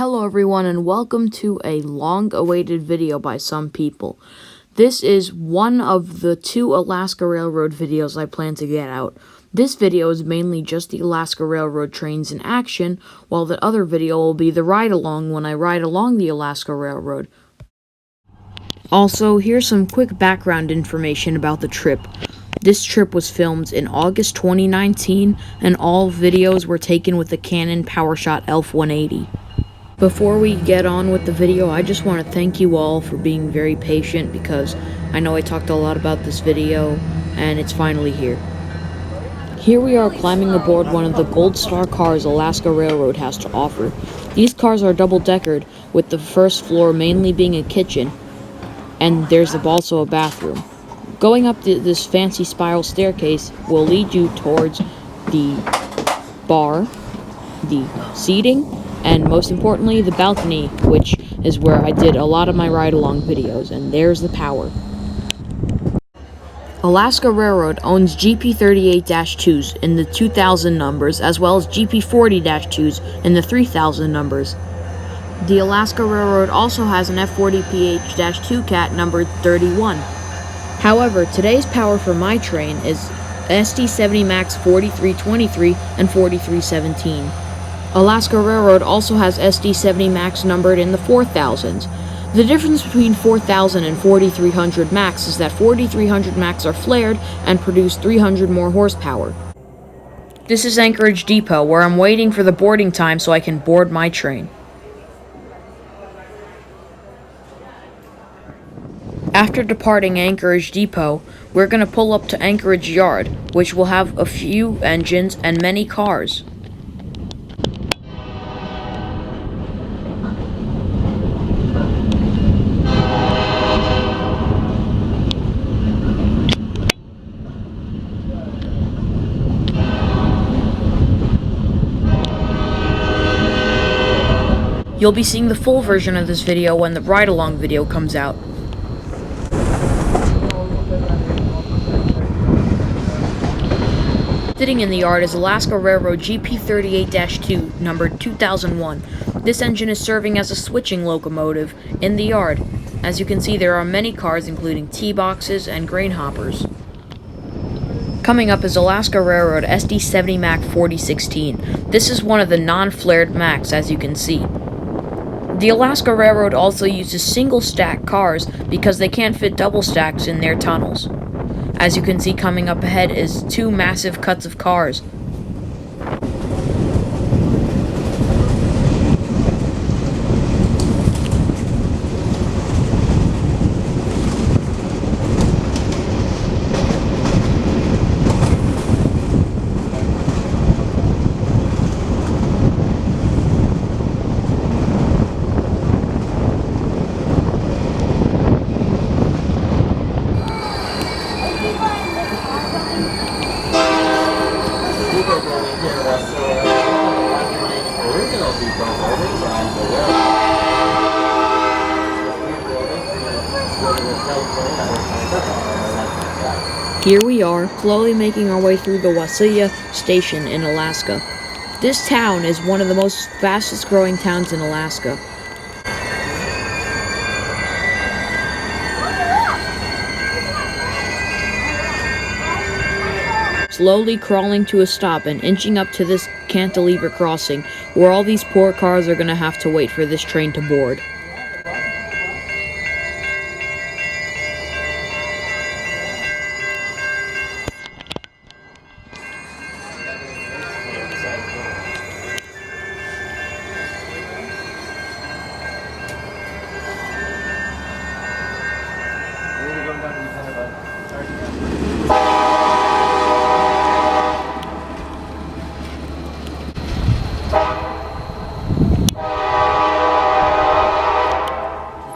Hello everyone and welcome to a long-awaited video by some people. This is one of the two Alaska Railroad videos I plan to get out. This video is mainly just the Alaska Railroad trains in action, while the other video will be the ride-along when I ride along the Alaska Railroad. Also, here's some quick background information about the trip. This trip was filmed in August 2019, and all videos were taken with the Canon PowerShot ELPH 180. Before we get on with the video, I just want to thank you all for being very patient because I know I talked a lot about this video, and it's finally here. Here we are climbing aboard one of the Gold Star cars Alaska Railroad has to offer. These cars are double-deckered, with the first floor mainly being a kitchen, and there's also a bathroom. Going up this fancy spiral staircase will lead you towards the bar, the seating, and most importantly, the balcony, which is where I did a lot of my ride-along videos, and there's the power. Alaska Railroad owns GP38-2s in the 2000 numbers, as well as GP40-2s in the 3000 numbers. The Alaska Railroad also has an F40PH-2 cat numbered 31. However, today's power for my train is SD70 Max 4323 and 4317. Alaska Railroad also has SD70 Max numbered in the 4000s. The difference between 4000 and 4300 Max is that 4300 Max are flared and produce 300 more horsepower. This is Anchorage Depot, where I'm waiting for the boarding time so I can board my train. After departing Anchorage Depot, we're going to pull up to Anchorage Yard, which will have a few engines and many cars. You'll be seeing the full version of this video when the ride-along video comes out. Sitting in the yard is Alaska Railroad GP38-2, numbered 2001. This engine is serving as a switching locomotive in the yard. As you can see, there are many cars including T-boxes and grain hoppers. Coming up is Alaska Railroad SD70 Mac 4016. This is one of the non-flared Macs, as you can see. The Alaska Railroad also uses single-stack cars because they can't fit double stacks in their tunnels. As you can see, coming up ahead is two massive cuts of cars. Here we are, slowly making our way through the Wasilla station in Alaska. This town is one of the most fastest growing towns in Alaska. Slowly crawling to a stop and inching up to this cantilever crossing, where all these poor cars are gonna have to wait for this train to board.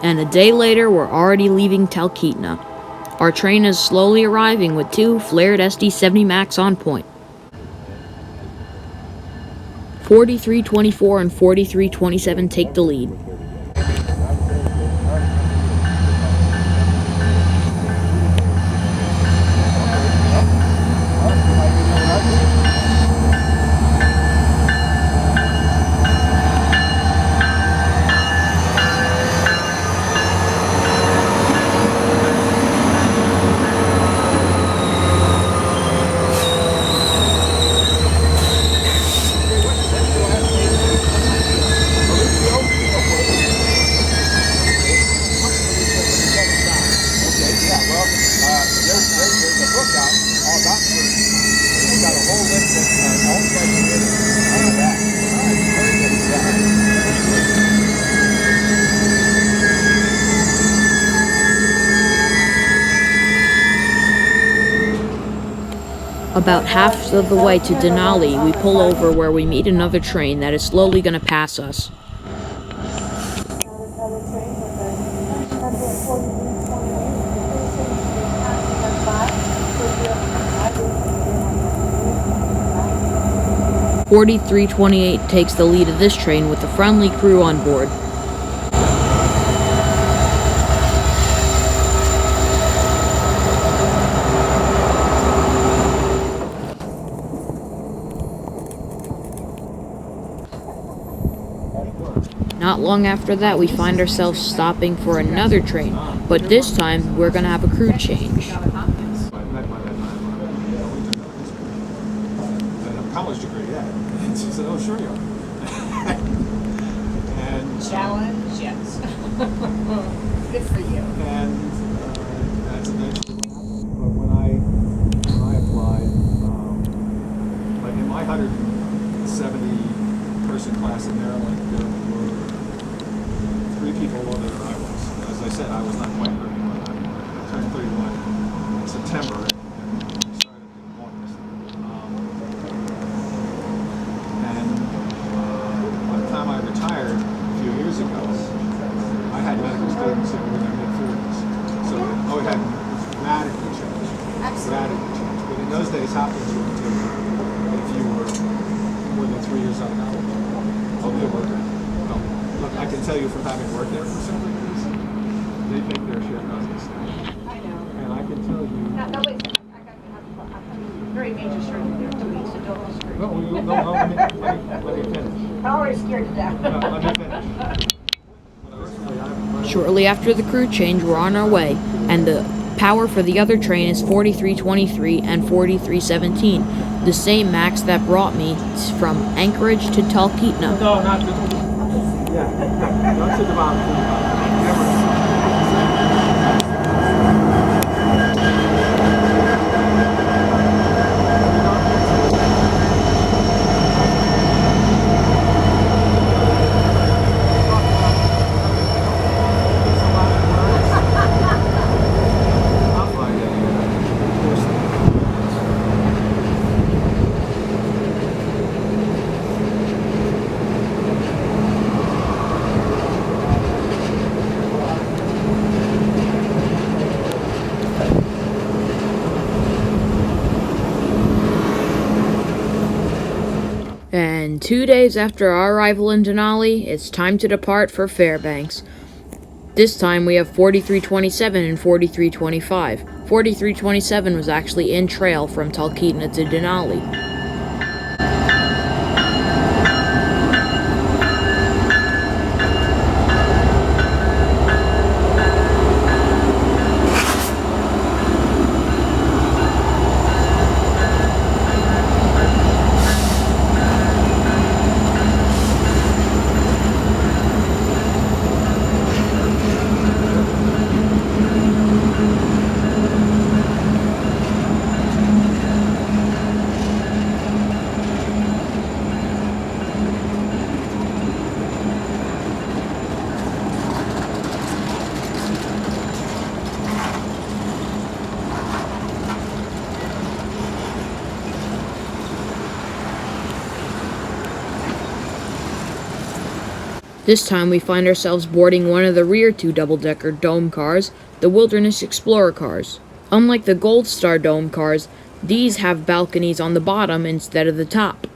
And a day later, we're already leaving Talkeetna. Our train is slowly arriving with two flared SD70 Max on point. 4324 and 4327 take the lead. About half of the way to Denali, we pull over where we meet another train that is slowly going to pass us. "4328 takes the lead of this train with a friendly crew on board. Not long after that, we find ourselves stopping for another train, but this time we're gonna have a crew change. College degree, yeah. And she said, "Oh, sure you are." And challenge, yes. Good for you. And that's eventually what happened. But when I applied, like in my 170 person class in Maryland, there were 3 people older than I was. As I said, I was not quite 31. I turned 31 in September. I had medical students who were in their mid-40s. So, it had radically changed. Radically changed. But in those days, hospitals were if you were more than 3 years out of college. Oh, they were. Well, look, I can tell you from having worked there for several years, they think their share doesn't stay. I know. And I can tell you... No, wait a second. I got to have a very major surgery there 2 weeks ago. No, let me finish. I'm already scared to death. Let me finish. Shortly after the crew change, we're on our way, and the power for the other train is 4323 and 4317, the same max that brought me from Anchorage to Talkeetna. No, not to the... Yeah, not to the bottom. And 2 days after our arrival in Denali, it's time to depart for Fairbanks. This time we have 4327 and 4325. 4327 was actually in trail from Talkeetna to Denali. This time we find ourselves boarding one of the rear 2 double-decker dome cars, the Wilderness Explorer cars. Unlike the Gold Star dome cars, these have balconies on the bottom instead of the top.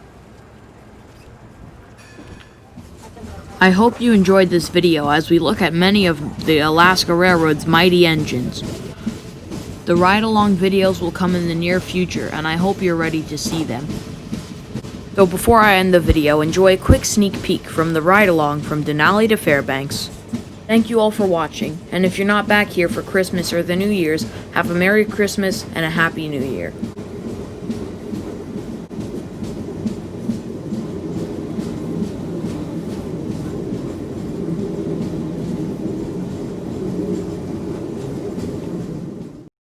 I hope you enjoyed this video as we look at many of the Alaska Railroad's mighty engines. The ride-along videos will come in the near future, and I hope you're ready to see them. So before I end the video, enjoy a quick sneak peek from the ride-along from Denali to Fairbanks. Thank you all for watching, and if you're not back here for Christmas or the New Year's, have a Merry Christmas and a Happy New Year.